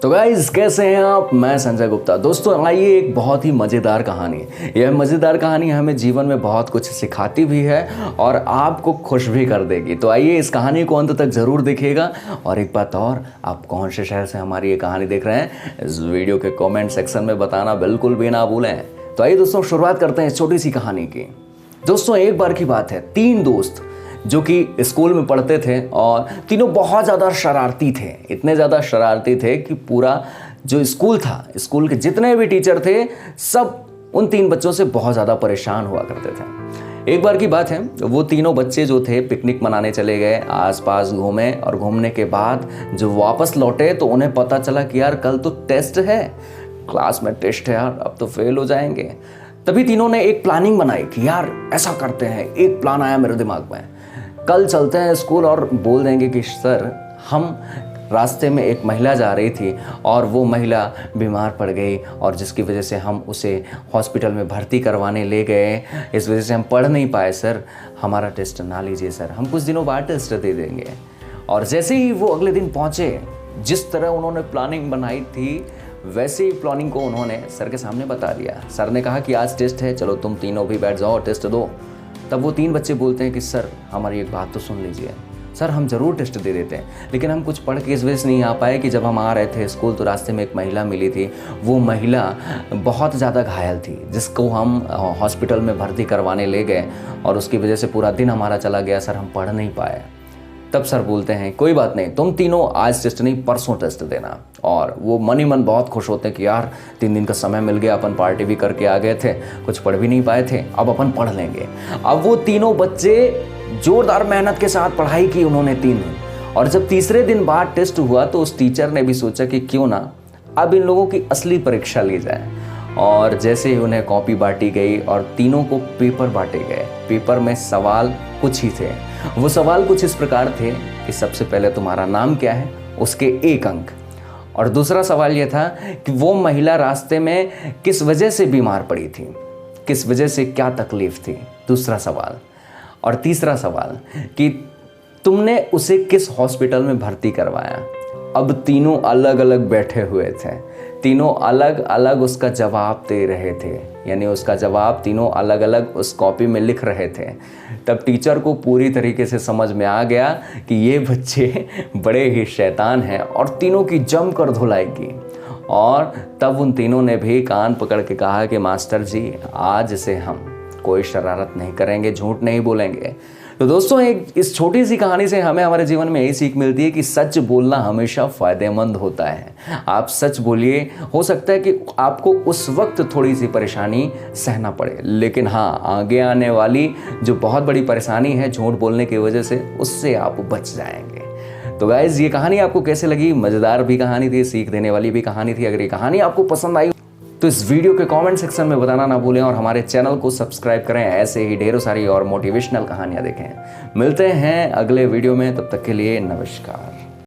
तो गाइस कैसे हैं आप। मैं संजय गुप्ता। दोस्तों आइए एक बहुत ही मज़ेदार कहानी। यह मज़ेदार कहानी हमें जीवन में बहुत कुछ सिखाती भी है और आपको खुश भी कर देगी। तो आइए इस कहानी को अंत तक ज़रूर देखिएगा। और एक बात और, आप कौन से शहर से हमारी ये कहानी देख रहे हैं इस वीडियो के कॉमेंट सेक्शन में बताना बिल्कुल भी ना भूलें। तो आइए दोस्तों शुरुआत करते हैं इस छोटी सी कहानी की। दोस्तों एक बार की बात है, 3 दोस्त जो कि स्कूल में पढ़ते थे और तीनों बहुत ज़्यादा शरारती थे। इतने ज़्यादा शरारती थे कि पूरा जो स्कूल था, स्कूल के जितने भी टीचर थे सब उन 3 बच्चों से बहुत ज़्यादा परेशान हुआ करते थे। एक बार की बात है, वो तीनों बच्चे जो थे पिकनिक मनाने चले गए, आसपास घूमे और घूमने के बाद जब वापस लौटे तो उन्हें पता चला कि यार कल तो टेस्ट है, क्लास में टेस्ट है यार, अब तो फेल हो जाएंगे। तभी तीनों ने एक प्लानिंग बनाई कि यार ऐसा करते हैं। एक प्लान आया मेरे दिमाग में, कल चलते हैं स्कूल और बोल देंगे कि सर हम रास्ते में एक महिला जा रही थी और वो महिला बीमार पड़ गई और जिसकी वजह से हम उसे हॉस्पिटल में भर्ती करवाने ले गए, इस वजह से हम पढ़ नहीं पाए सर, हमारा टेस्ट ना लीजिए सर, हम कुछ दिनों बाद टेस्ट दे देंगे। और जैसे ही वो अगले दिन पहुँचे, जिस तरह उन्होंने प्लानिंग बनाई थी वैसे ही प्लानिंग को उन्होंने सर के सामने बता दिया। सर ने कहा कि आज टेस्ट है, चलो तुम तीनों भी बैठ जाओ टेस्ट दो। तब वो 3 बच्चे बोलते हैं कि सर हमारी एक बात तो सुन लीजिए, सर हम ज़रूर टेस्ट दे देते हैं, लेकिन हम कुछ पढ़ के इस वजह से नहीं आ पाए कि जब हम आ रहे थे स्कूल तो रास्ते में एक महिला मिली थी। वो महिला बहुत ज़्यादा घायल थी जिसको हम हॉस्पिटल में भर्ती करवाने ले गए और उसकी वजह से पूरा दिन हमारा चला गया सर, हम पढ़ नहीं पाए। तब सर बोलते हैं कोई बात नहीं, तुम तीनों आज टेस्ट नहीं परसों टेस्ट देना। और वो मन ही मन बहुत खुश होते हैं कि यार 3 दिन का समय मिल गया, अपन पार्टी भी करके आ गए थे, कुछ पढ़ भी नहीं पाए थे, अब अपन पढ़ लेंगे। अब वो तीनों बच्चे जोरदार मेहनत के साथ पढ़ाई की उन्होंने 3 दिन। और जब तीसरे दिन बाद टेस्ट हुआ तो उस टीचर ने भी सोचा कि क्यों ना अब इन लोगों की असली परीक्षा ली जाए। और जैसे ही उन्हें कॉपी बांटी गई और तीनों को पेपर बांटे गए, पेपर में सवाल कुछ ही थे। वो सवाल कुछ इस प्रकार थे कि सबसे पहले तुम्हारा नाम क्या है, उसके 1 अंक। और दूसरा सवाल ये था कि वो महिला रास्ते में किस वजह से बीमार पड़ी थी, किस वजह से क्या तकलीफ थी, दूसरा सवाल। और तीसरा सवाल कि तुमने उसे किस हॉस्पिटल में भर्ती करवाया। अब तीनों अलग अलग बैठे हुए थे, तीनों अलग अलग उसका जवाब दे रहे थे, यानी उसका जवाब तीनों अलग अलग उस कॉपी में लिख रहे थे। तब टीचर को पूरी तरीके से समझ में आ गया कि ये बच्चे बड़े ही शैतान हैं और तीनों की जमकर धुलाई की। और तब उन तीनों ने भी कान पकड़ के कहा कि मास्टर जी आज से हम कोई शरारत नहीं करेंगे, झूठ नहीं बोलेंगे। तो दोस्तों इस छोटी सी कहानी से हमें हमारे जीवन में यही सीख मिलती है कि सच बोलना हमेशा फ़ायदेमंद होता है। आप सच बोलिए, हो सकता है कि आपको उस वक्त थोड़ी सी परेशानी सहना पड़े, लेकिन हाँ आगे आने वाली जो बहुत बड़ी परेशानी है झूठ बोलने की वजह से, उससे आप बच जाएंगे। तो गाइज ये कहानी आपको कैसे लगी? मज़ेदार भी कहानी थी, सीख देने वाली भी कहानी थी। अगर ये कहानी आपको पसंद आई तो इस वीडियो के कमेंट सेक्शन में बताना ना भूलें और हमारे चैनल को सब्सक्राइब करें। ऐसे ही ढेरों सारी और मोटिवेशनल कहानियां देखें। मिलते हैं अगले वीडियो में, तब तक के लिए नमस्कार।